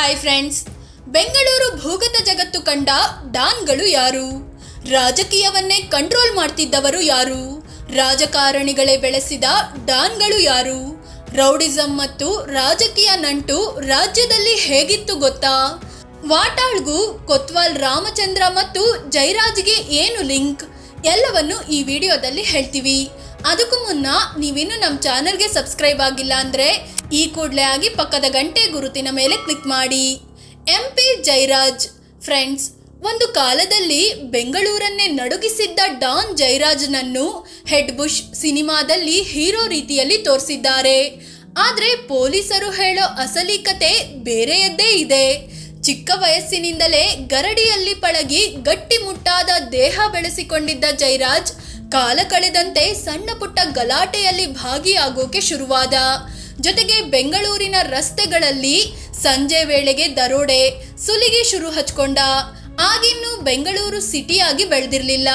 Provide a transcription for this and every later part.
Hi friends, Bengaluru ಭೂಗತ ಜಗತ್ತು ಕಂಡ ಡಾನ್ಗಳು ಯಾರು? ರಾಜಕೀಯವನ್ನೇ ಕಂಟ್ರೋಲ್ ಮಾಡ್ತಿದ್ದವರು ಯಾರು? ರಾಜಕಾರಣಿಗಳೇ ಬೆಳೆಸಿದ ಡಾನ್ಗಳು ಯಾರು? ರೌಡಿಸಂ ಮತ್ತು ರಾಜಕೀಯ ನಂಟು ರಾಜ್ಯದಲ್ಲಿ ಹೇಗಿತ್ತು ಗೊತ್ತಾ? ವಾಟಾಳ್ಗೂ ಕೊತ್ವಾಲ್ ರಾಮಚಂದ್ರ ಮತ್ತು ಜೈರಾಜ್ಗೆ ಏನು ಲಿಂಕ್? ಎಲ್ಲವನ್ನು ಈ ವಿಡಿಯೋದಲ್ಲಿ ಹೇಳ್ತೀವಿ. ಅದಕ್ಕೂ ಮುನ್ನ ನೀವಿನ್ನು ನಮ್ಮ ಚಾನಲ್ಗೆ ಸಬ್ಸ್ಕ್ರೈಬ್ ಆಗಿಲ್ಲ ಅಂದರೆ ಈ ಕೂಡಲೇ ಆಗಿ ಪಕ್ಕದ ಗಂಟೆ ಗುರುತಿನ ಮೇಲೆ ಕ್ಲಿಕ್ ಮಾಡಿ. MP ಜೈರಾಜ್. ಫ್ರೆಂಡ್ಸ್, ಒಂದು ಕಾಲದಲ್ಲಿ ಬೆಂಗಳೂರನ್ನೇ ನಡುಗಿಸಿದ್ದ ಡಾನ್ ಜೈರಾಜ್ನನ್ನು ಹೆಡ್ ಬುಷ್ ಸಿನಿಮಾದಲ್ಲಿ ಹೀರೋ ರೀತಿಯಲ್ಲಿ ತೋರಿಸಿದ್ದಾರೆ. ಆದರೆ ಪೊಲೀಸರು ಹೇಳೋ ಅಸಲಿ ಕತೆ ಬೇರೆಯದ್ದೇ ಇದೆ. ಚಿಕ್ಕ ವಯಸ್ಸಿನಿಂದಲೇ ಗರಡಿಯಲ್ಲಿ ಪಳಗಿ ಗಟ್ಟಿಮುಟ್ಟಾದ ದೇಹ ಬೆಳೆಸಿಕೊಂಡಿದ್ದ ಜೈರಾಜ್ ಕಾಲ ಕಳೆದಂತೆ ಸಣ್ಣ ಪುಟ್ಟ ಗಲಾಟೆಯಲ್ಲಿ ಭಾಗಿಯಾಗೋಕೆ ಶುರುವಾದ. ಜೊತೆಗೆ ಬೆಂಗಳೂರಿನ ರಸ್ತೆಗಳಲ್ಲಿ ಸಂಜೆ ವೇಳೆಗೆ ದರೋಡೆ, ಸುಲಿಗೆ ಶುರು ಹಚ್ಕೊಂಡ. ಆಗಿನ್ನೂ ಬೆಂಗಳೂರು ಸಿಟಿಯಾಗಿ ಬೆಳೆದಿರಲಿಲ್ಲ.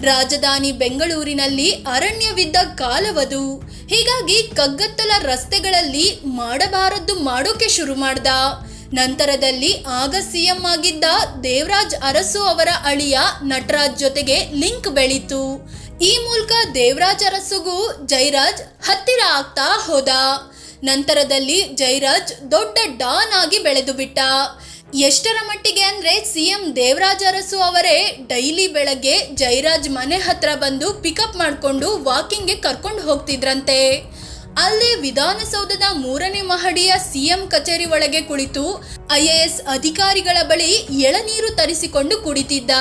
ರಾಜಧಾನಿ ಬೆಂಗಳೂರಿನಲ್ಲಿ ಅರಣ್ಯವಿದ್ದ ಕಾಲವದು. ಹೀಗಾಗಿ ಕಗ್ಗತ್ತಲ ರಸ್ತೆಗಳಲ್ಲಿ ಮಾಡಬಾರದ್ದು ಮಾಡೋಕೆ ಶುರು ಮಾಡ್ದ. ನಂತರದಲ್ಲಿ ಆಗ CM ಆಗಿದ್ದ ದೇವರಾಜ್ ಅರಸು ಅವರ ಅಳಿಯ ನಟರಾಜ್ ಜೊತೆಗೆ ಲಿಂಕ್ ಬೆಳೀತು. ಈ ಮೂಲಕ ದೇವರಾಜ್ ಅರಸುಗೂ ಜೈರಾಜ್ ಹತ್ತಿರ ಆಗ್ತಾ ಹೋದ. ನಂತರದಲ್ಲಿ ಜೈರಾಜ್ ದೊಡ್ಡ ಡಾನ್ ಆಗಿ ಬೆಳೆದು ಬಿಟ್ಟ. ಎಷ್ಟರ ಮಟ್ಟಿಗೆ ಅಂದ್ರೆ CM ದೇವರಾಜ್ ಅರಸು ಅವರೇ ಡೈಲಿ ಬೆಳಗ್ಗೆ ಜೈರಾಜ್ ಮನೆ ಹತ್ರ ಬಂದು ಪಿಕಪ್ ಮಾಡಿಕೊಂಡು ವಾಕಿಂಗ್ಗೆ ಕರ್ಕೊಂಡು ಹೋಗ್ತಿದ್ರಂತೆ. ಅಲ್ಲದೆ ವಿಧಾನಸೌಧದ 3ನೇ ಮಹಡಿಯ CM ಕಚೇರಿ ಒಳಗೆ ಕುಳಿತು IAS ಅಧಿಕಾರಿಗಳ ಬಳಿ ಎಳನೀರು ತರಿಸಿಕೊಂಡು ಕುಡಿತಿದ್ದ.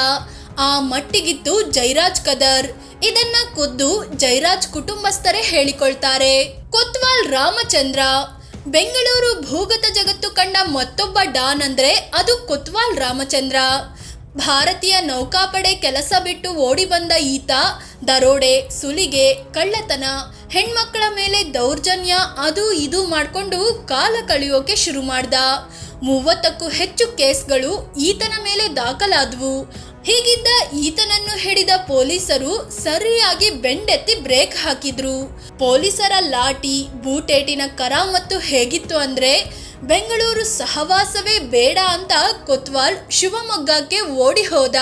ಆ ಮಟ್ಟಿಗಿತ್ತು ಜೈರಾಜ್ ಕದರ್. ಇದನ್ನ ಖುದ್ದು ಜೈರಾಜ್ ಕುಟುಂಬಸ್ಥರೇ ಹೇಳಿಕೊಳ್ತಾರೆ. ಕೊತ್ವಾಲ್ ರಾಮಚಂದ್ರ. ಬೆಂಗಳೂರು ಭೂಗತ ಜಗತ್ತು ಕಂಡ ಮತ್ತೊಬ್ಬ ಡಾನ್ ಅಂದ್ರೆ ಅದು ಕೊತ್ವಾಲ್ ರಾಮಚಂದ್ರ. ಭಾರತೀಯ ನೌಕಾಪಡೆ ಕೆಲಸ ಬಿಟ್ಟು ಓಡಿ ಬಂದ ಈತ ದರೋಡೆ, ಸುಲಿಗೆ, ಕಳ್ಳತನ, ಹೆಣ್ಮಕ್ಕಳ ಮೇಲೆ ದೌರ್ಜನ್ಯ ಅದು ಇದು ಮಾಡಿಕೊಂಡು ಕಾಲ ಕಳೆಯೋಕೆ ಶುರು ಮಾಡ್ದ. 30ಕ್ಕೂ ಹೆಚ್ಚು ಕೇಸ್ಗಳು ಈತನ ಮೇಲೆ ದಾಖಲಾದವು. ಹೀಗಿದ್ದ ಈತನನ್ನು ಹಿಡಿದ ಪೊಲೀಸರು ಸರಿಯಾಗಿ ಬೆಂಡೆತ್ತಿ ಬ್ರೇಕ್ ಹಾಕಿದ್ರು. ಪೊಲೀಸರ ಲಾಠಿ, ಬೂಟೇಟಿನ ಕರಾಮತ್ತು ಹೇಗಿತ್ತು ಅಂದ್ರೆ ಬೆಂಗಳೂರು ಸಹವಾಸವೇ ಬೇಡ ಅಂತ ಕೊತ್ವಾಲ್ ಶಿವಮೊಗ್ಗಕ್ಕೆ ಓಡಿ ಹೋದ.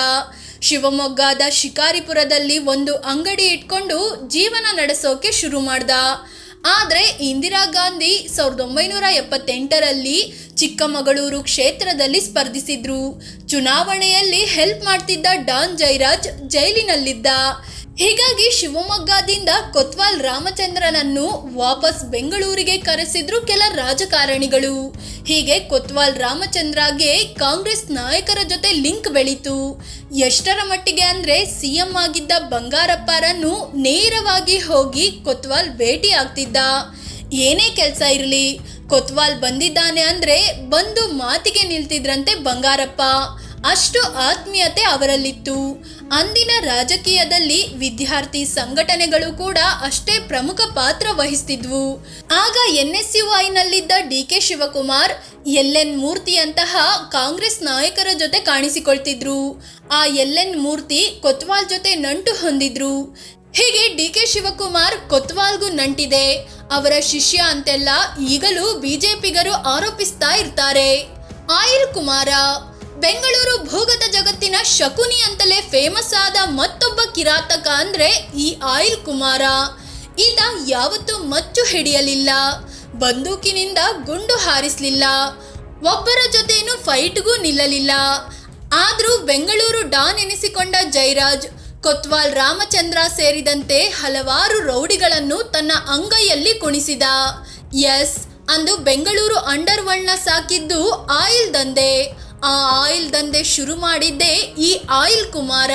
ಶಿವಮೊಗ್ಗದ ಶಿಕಾರಿಪುರದಲ್ಲಿ ಒಂದು ಅಂಗಡಿ ಇಟ್ಕೊಂಡು ಜೀವನ ನಡೆಸೋಕೆ ಶುರು ಮಾಡ್ದ. ಆದರೆ ಇಂದಿರಾ ಗಾಂಧಿ 1978ರಲ್ಲಿ ಚಿಕ್ಕಮಗಳೂರು ಕ್ಷೇತ್ರದಲ್ಲಿ ಸ್ಪರ್ಧಿಸಿದ್ರು. ಚುನಾವಣೆಯಲ್ಲಿ ಹೆಲ್ಪ್ ಮಾಡ್ತಿದ್ದ ಡಾನ್ ಜೈರಾಜ್ ಜೈಲಿನಲ್ಲಿದ್ದ. ಹೀಗಾಗಿ ಶಿವಮೊಗ್ಗದಿಂದ ಕೊತ್ವಾಲ್ ರಾಮಚಂದ್ರನನ್ನು ವಾಪಸ್ ಬೆಂಗಳೂರಿಗೆ ಕರೆಸಿದ್ರು ಕೆಲ ರಾಜಕಾರಣಿಗಳು. ಹೀಗೆ ಕೊತ್ವಾಲ್ ರಾಮಚಂದ್ರಗೆ ಕಾಂಗ್ರೆಸ್ ನಾಯಕರ ಜೊತೆ ಲಿಂಕ್ ಬೆಳೀತು. ಎಷ್ಟರ ಮಟ್ಟಿಗೆ ಅಂದ್ರೆ CM ಆಗಿದ್ದ ಬಂಗಾರಪ್ಪರನ್ನು ನೇರವಾಗಿ ಹೋಗಿ ಕೊತ್ವಾಲ್ ಭೇಟಿ ಆಗ್ತಿದ್ದ. ಏನೇ ಕೆಲಸ ಇರಲಿ, ಕೊತ್ವಾಲ್ ಬಂದಿದ್ದಾನೆ ಅಂದ್ರೆ ಬಂದು ಮಾತಿಗೆ ನಿಲ್ತಿದ್ರಂತೆ ಬಂಗಾರಪ್ಪ. ಅಷ್ಟು ಆತ್ಮೀಯತೆ ಅವರಲ್ಲಿತ್ತು. ಅಂದಿನ ರಾಜಕೀಯದಲ್ಲಿ ವಿದ್ಯಾರ್ಥಿ ಸಂಘಟನೆಗಳು ಕೂಡ ಅಷ್ಟೇ ಪ್ರಮುಖ ಪಾತ್ರ ವಹಿಸ್ತಿದ್ವು. ಆಗ NSUIನಲ್ಲಿದ್ದ DK ಶಿವಕುಮಾರ್, LN ಮೂರ್ತಿಯಂತಹ ಕಾಂಗ್ರೆಸ್ ನಾಯಕರ ಜೊತೆ ಕಾಣಿಸಿಕೊಳ್ತಿದ್ರು. ಆ LN ಮೂರ್ತಿ ಕೊತ್ವಾಲ್ ಜೊತೆ ನಂಟು ಹೊಂದಿದ್ರು. ಹೀಗೆ DK ಶಿವಕುಮಾರ್ ಕೊತ್ವಾಲ್ಗೂ ನಂಟಿದೆ, ಅವರ ಶಿಷ್ಯ ಅಂತೆಲ್ಲ ಈಗಲೂ BJಪಿಗರು ಆರೋಪಿಸ್ತಾ ಇರ್ತಾರೆ. ಆಯಿಲ್ ಕುಮಾರ. ಬೆಂಗಳೂರು ಭೂಗತ ಜಗತ್ತಿನ ಶಕುನಿ ಅಂತಲೇ ಫೇಮಸ್ ಆದ ಮತ್ತೊಬ್ಬ ಕಿರಾತಕ ಅಂದ್ರೆ ಈ ಆಯಿಲ್ ಕುಮಾರ. ಈತ ಯಾವತ್ತೂ ಮಚ್ಚು ಹಿಡಿಯಲಿಲ್ಲ, ಬಂದೂಕಿನಿಂದ ಗುಂಡು ಹಾರಿಸಲಿಲ್ಲ, ಒಬ್ಬರ ಜೊತೆನೂ ಫೈಟ್ಗೂ ನಿಲ್ಲಲಿಲ್ಲ. ಆದ್ರೂ ಬೆಂಗಳೂರು ಡಾನ್ ಎನಿಸಿಕೊಂಡ ಜೈರಾಜ್ ಕೊತ್ವಾಲ್ ರಾಮಚಂದ್ರ ಸೇರಿದಂತೆ ಹಲವಾರು ರೌಡಿಗಳನ್ನು ತನ್ನ ಅಂಗೈಯಲ್ಲಿ ಕುಣಿಸಿದ. ಎಸ್, ಅಂದು ಬೆಂಗಳೂರು ಅಂಡರ್ವರ್ಲ್ಡ್ನ ಸಾಕಿದ್ದು ಆಯಿಲ್ ದಂಧೆ. ಆ ಆಯಿಲ್ ದಂಧೆ ಶುರು ಮಾಡಿದ್ದೇ ಈ ಆಯಿಲ್ ಕುಮಾರ.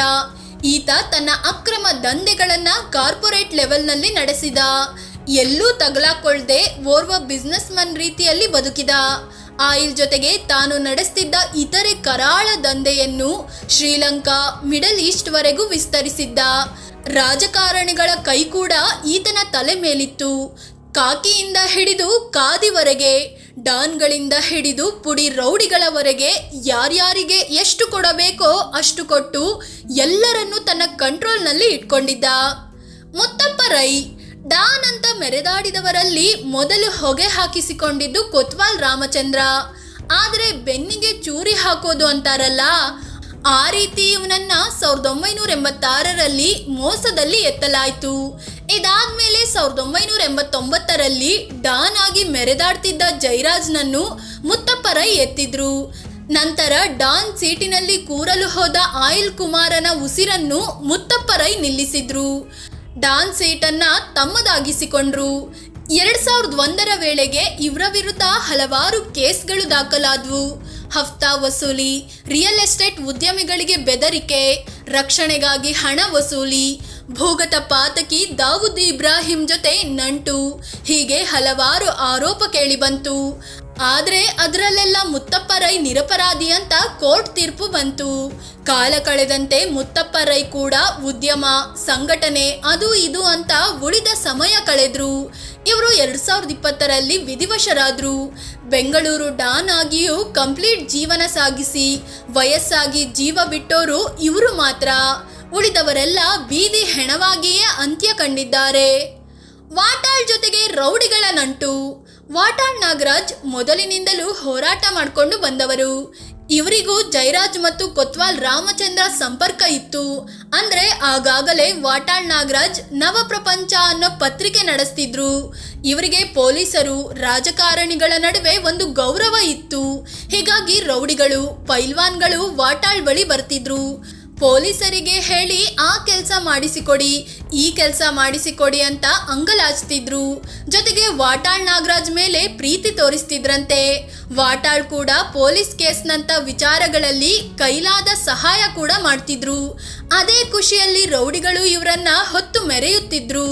ಈತ ತನ್ನ ಅಕ್ರಮ ದಂಧೆಗಳನ್ನ ಕಾರ್ಪೊರೇಟ್ ಲೆವೆಲ್ನಲ್ಲಿ ನಡೆಸಿದ. ಎಲ್ಲೂ ತಗಲಾಕೊಳ್ದೆ ಓರ್ವ ಬಿಸ್ನೆಸ್ ಮನ್ ರೀತಿಯಲ್ಲಿ ಬದುಕಿದ. ಆಯಿಲ್ ಜೊತೆಗೆ ತಾನು ನಡೆಸ್ತಿದ್ದ ಇತರೆ ಕರಾಳ ದಂಧೆಯನ್ನು ಶ್ರೀಲಂಕಾ, ಮಿಡಲ್ ಈಸ್ಟ್ ವರೆಗೂ ವಿಸ್ತರಿಸಿದ್ದ. ರಾಜಕಾರಣಿಗಳ ಕೈ ಕೂಡ ಈತನ ತಲೆ ಮೇಲಿತ್ತು. ಕಾಕಿಯಿಂದ ಹಿಡಿದು ಖಾದಿವರೆಗೆ, ಡಾನ್ಗಳಿಂದ ಹಿಡಿದು ಪುಡಿ ರೌಡಿಗಳವರೆಗೆ ಯಾರ್ಯಾರಿಗೆ ಎಷ್ಟು ಕೊಡಬೇಕೋ ಅಷ್ಟು ಕೊಟ್ಟು ಎಲ್ಲರನ್ನೂ ತನ್ನ ಕಂಟ್ರೋಲ್ನಲ್ಲಿ ಇಟ್ಕೊಂಡಿದ್ದ. ಮುತ್ತಪ್ಪ ರೈ. ಡಾನ್ ಅಂತ ಮೆರೆದಾಡಿದವರಲ್ಲಿ ಮೊದಲು ಹೊಗೆ ಹಾಕಿಸಿಕೊಂಡಿದ್ದು ಕೊತ್ವಾಲ್ ರಾಮಚಂದ್ರ. ಆದರೆ ಬೆನ್ನಿಗೆ ಚೂರಿ ಹಾಕೋದು ಅಂತಾರಲ್ಲ, ಆ ರೀತಿ ಇವನನ್ನ 1986ರಲ್ಲಿ ಮೋಸದಲ್ಲಿ ಎತ್ತಲಾಯಿತು. ಇದಾದ್ಮೇಲೆ 1989ರಲ್ಲಿ ಡಾನ್ ಆಗಿ ಮೆರೆದಾಡ್ತಿದ್ದ ಜಯರಾಜ್ನನ್ನು ಮುತ್ತಪ್ಪ ರೈ ಎತ್ತಿದ್ರು. ನಂತರ ಡಾನ್ ಸೀಟಿನಲ್ಲಿ ಕೂರಲು ಹೋದ ಆಯಿಲ್ ಕುಮಾರನ ಉಸಿರನ್ನು ಮುತ್ತಪ್ಪ ರೈ ನಿಲ್ಲಿಸಿದ್ರು. ಡಾನ್ ಸೀಟನ್ನ ತಮ್ಮದಾಗಿಸಿಕೊಂಡ್ರು. 2001ರ ವೇಳೆಗೆ ಇವರ ವಿರುದ್ಧ ಹಲವಾರು ಕೇಸ್ಗಳು ದಾಖಲಾದವು. ಹಫ್ತಾ ವಸೂಲಿ, ರಿಯಲ್ ಎಸ್ಟೇಟ್ ಉದ್ಯಮಿಗಳಿಗೆ ಬೆದರಿಕೆ, ರಕ್ಷಣೆಗಾಗಿ ಹಣ ವಸೂಲಿ, ಭೂಗತ ಪಾತಕಿ ದಾವೂದ್ ಇಬ್ರಾಹಿಂ ಜೊತೆ ನಂಟು, ಹೀಗೆ ಹಲವಾರು ಆರೋಪ ಕೇಳಿಬಂತು. ಆದರೆ ಅದರಲ್ಲೆಲ್ಲ ಮುತ್ತಪ್ಪ ರೈ ನಿರಪರಾಧಿ ಅಂತ ಕೋರ್ಟ್ ತೀರ್ಪು ಬಂತು. ಕಾಲ ಕಳೆದಂತೆ ಮುತ್ತಪ್ಪ ರೈ ಕೂಡ ಉದ್ಯಮ, ಸಂಘಟನೆ ಅದು ಇದು ಅಂತ ಉಳಿದ ಸಮಯ ಕಳೆದ್ರು. ಇವರು 2020ರಲ್ಲಿ ವಿಧಿವಶರಾದ್ರು. ಬೆಂಗಳೂರು ಡಾನ್ ಆಗಿಯೂ ಕಂಪ್ಲೀಟ್ ಜೀವನ ಸಾಗಿಸಿ ವಯಸ್ಸಾಗಿ ಜೀವ ಬಿಟ್ಟೋರು ಇವರು ಮಾತ್ರ. ಉಳಿದವರೆಲ್ಲ ಬೀದಿ ಹೆಣವಾಗಿಯೇ ಅಂತ್ಯ ಕಂಡಿದ್ದಾರೆ. ವಾಟಾಳ್ ಜೊತೆಗೆ ರೌಡಿಗಳ ನಂಟು. ವಾಟಾಳ್ ನಾಗರಾಜ್ ಮೊದಲಿನಿಂದಲೂ ಹೋರಾಟ ಮಾಡಿಕೊಂಡು ಬಂದವರು. ಇವರಿಗೂ ಜಯರಾಜ್ ಮತ್ತು ಕೊತ್ವಾಲ್ ರಾಮಚಂದ್ರ ಸಂಪರ್ಕ ಇತ್ತು. ಅಂದ್ರೆ ಆಗಾಗಲೇ ವಾಟಾಳ್ ನಾಗರಾಜ್ ನವಪ್ರಪಂಚ ಅನ್ನೋ ಪತ್ರಿಕೆ ನಡೆಸ್ತಿದ್ರು. ಇವರಿಗೆ ಪೊಲೀಸರು, ರಾಜಕಾರಣಿಗಳ ನಡುವೆ ಒಂದು ಗೌರವ ಇತ್ತು. ಹೀಗಾಗಿ ರೌಡಿಗಳು, ಪೈಲ್ವಾನ್ಗಳು ವಾಟಾಳ್ ಬಳಿ ಬರ್ತಿದ್ರು. ಪೊಲೀಸರಿಗೆ ಹೇಳಿ ಆ ಕೆಲಸ ಮಾಡಿಸಿಕೊಡಿ, ಈ ಕೆಲಸ ಮಾಡಿಸಿಕೊಡಿ ಅಂತ ಅಂಗಲಾಚ್ತಿದ್ರು. ಜೊತೆಗೆ ವಾಟಾಳ್ ನಾಗರಾಜ್ ಮೇಲೆ ಪ್ರೀತಿ ತೋರಿಸ್ತಿದ್ರಂತೆ. ವಾಟಾಳ್ ಕೂಡ ಪೊಲೀಸ್ ಕೇಸ್ನಂತ ವಿಚಾರಗಳಲ್ಲಿ ಕೈಲಾದ ಸಹಾಯ ಕೂಡ ಮಾಡ್ತಿದ್ರು. ಅದೇ ಖುಷಿಯಲ್ಲಿ ರೌಡಿಗಳು ಇವರನ್ನ ಹೊತ್ತು ಮೆರೆಯುತ್ತಿದ್ರು.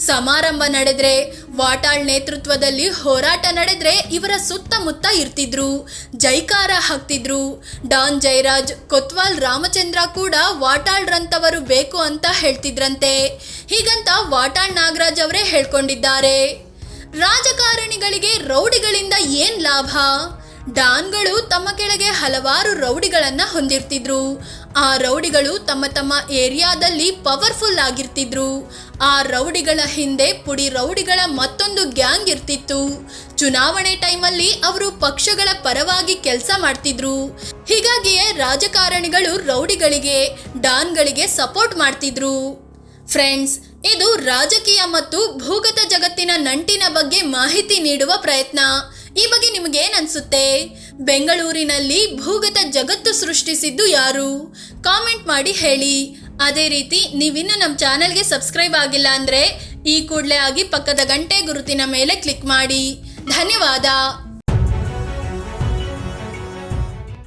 ಸಮಾರಂಭ ನಡೆದ್ರೆ, ವಾಟಾಳ್ ನೇತೃತ್ವದಲ್ಲಿ ಹೋರಾಟ ನಡೆದ್ರೆ ಇವರ ಸುತ್ತಮುತ್ತ ಇರ್ತಿದ್ರು, ಜೈಕಾರ ಹಾಕ್ತಿದ್ರು. ಡಾನ್ ಜಯರಾಜ್, ಕೊತ್ವಾಲ್ ರಾಮಚಂದ್ರ ಕೂಡ ವಾಟಾಳ್ರಂತವರು ಬೇಕು ಅಂತ ಹೇಳ್ತಿದ್ರಂತೆ. ಹೀಗಂತ ವಾಟಾಳ್ ನಾಗರಾಜ್ ಅವರೇ ಹೇಳ್ಕೊಂಡಿದ್ದಾರೆ. ರಾಜಕಾರಣಿಗಳಿಗೆ ರೌಡಿಗಳಿಂದ ಏನ್ ಲಾಭ? ಡಾನ್ಗಳು ತಮ್ಮ ಕೆಳಗೆ ಹಲವಾರು ರೌಡಿಗಳನ್ನ ಹೊಂದಿರ್ತಿದ್ರು. ಆ ರೌಡಿಗಳು ತಮ್ಮ ತಮ್ಮ ಏರಿಯಾದಲ್ಲಿ ಪವರ್ಫುಲ್ ಆಗಿರ್ತಿದ್ರು. ಆ ರೌಡಿಗಳ ಹಿಂದೆ ಪುಡಿ ರೌಡಿಗಳ ಮತ್ತೊಂದು ಗ್ಯಾಂಗ್ ಇರ್ತಿತ್ತು. ಚುನಾವಣೆ ಟೈಮಲ್ಲಿ ಅವರು ಪಕ್ಷಗಳ ಪರವಾಗಿ ಕೆಲಸ ಮಾಡ್ತಿದ್ರು. ಹೀಗಾಗಿಯೇ ರಾಜಕಾರಣಿಗಳು ರೌಡಿಗಳಿಗೆ, ಡಾನ್ಗಳಿಗೆ ಸಪೋರ್ಟ್ ಮಾಡ್ತಿದ್ರು. ಫ್ರೆಂಡ್ಸ್, ಇದು ರಾಜಕೀಯ ಮತ್ತು ಭೂಗತ ಜಗತ್ತಿನ ನಂಟಿನ ಬಗ್ಗೆ ಮಾಹಿತಿ ನೀಡುವ ಪ್ರಯತ್ನ. ಈ ಬಗ್ಗೆ ನಿಮಗೇನು ಅನ್ಸುತ್ತೆ? ಬೆಂಗಳೂರಿನಲ್ಲಿ ಭೂಗತ ಜಗತ್ತು ಸೃಷ್ಟಿಸಿದ್ದು ಯಾರು? ಕಾಮೆಂಟ್ ಮಾಡಿ ಹೇಳಿ. ಅದೇ ರೀತಿ ನೀವಿನ್ನೂ ನಮ್ಮ ಚಾನೆಲ್ಗೆ ಸಬ್ಸ್ಕ್ರೈಬ್ ಆಗಿಲ್ಲ ಅಂದರೆ ಈ ಕೂಡಲೇ ಆಗಿ ಪಕ್ಕದ ಗಂಟೆ ಗುರುತಿನ ಮೇಲೆ ಕ್ಲಿಕ್ ಮಾಡಿ. ಧನ್ಯವಾದ.